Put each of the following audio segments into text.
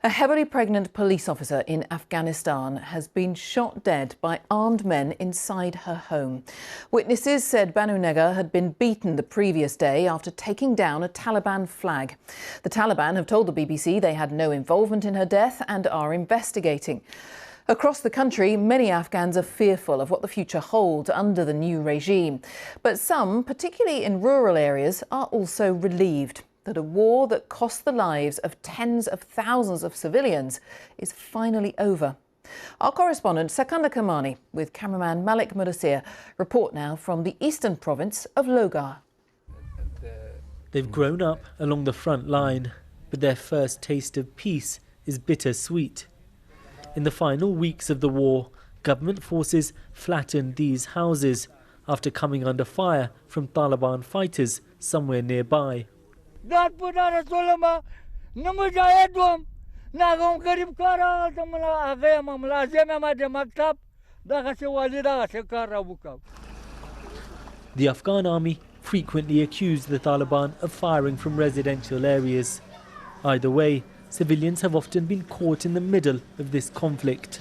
A heavily pregnant police officer in Afghanistan has been shot dead by armed men inside her home. Witnesses said Banu Negar had been beaten the previous day after taking down a Taliban flag. The Taliban have told the BBC they had no involvement in her death and are investigating. Across the country, many Afghans are fearful of what the future holds under the new regime. But some, particularly in rural areas, are also relieved that a war that cost the lives of tens of thousands of civilians is finally over. Our correspondent Secunder Kermani with cameraman Malik Mudassir report now from the eastern province of Logar. They've grown up along the front line, but their first taste of peace is bittersweet. In the final weeks of the war, government forces flattened these houses after coming under fire from Taliban fighters somewhere nearby. The Afghan army frequently accused the Taliban of firing from residential areas. Either way, civilians have often been caught in the middle of this conflict.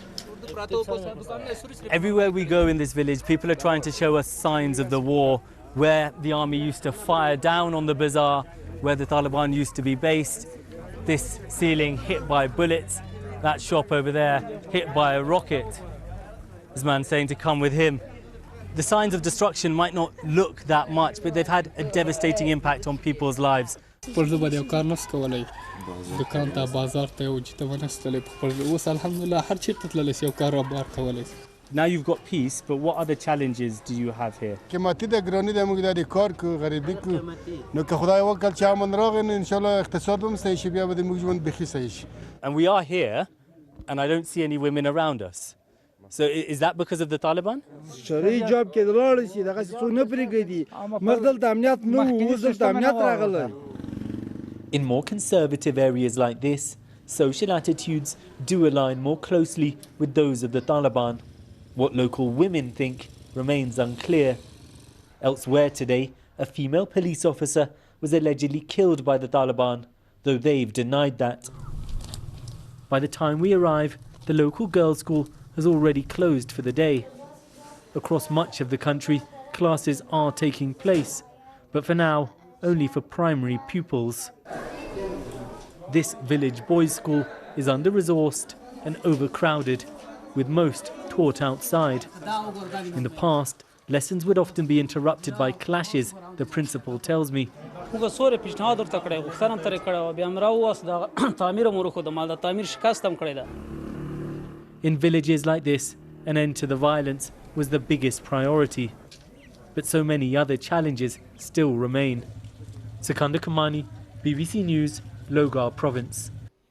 Everywhere we go in this village, people are trying to show us signs of the war, where the army used to fire down on the bazaar, where the Taliban used to be based. This ceiling hit by bullets, that shop over there hit by a rocket. This man saying to come with him. The signs of destruction might not look that much, but they've had a devastating impact on people's lives. Now you've got peace, but what other challenges do you have here? And we are here, and I don't see any women around us. So is that because of the Taliban? In more conservative areas like this, social attitudes do align more closely with those of the Taliban. What local women think remains unclear. Elsewhere today, a female police officer was allegedly killed by the Taliban, though they've denied that. By the time we arrive, the local girls' school has already closed for the day. Across much of the country, classes are taking place, but for now, only for primary pupils. This village boys' school is under-resourced and overcrowded, with most taught outside. In the past, lessons would often be interrupted by clashes, the principal tells me. In villages like this, an end to the violence was the biggest priority. But so many other challenges still remain. Secunder Kermani, BBC News, Logar Province.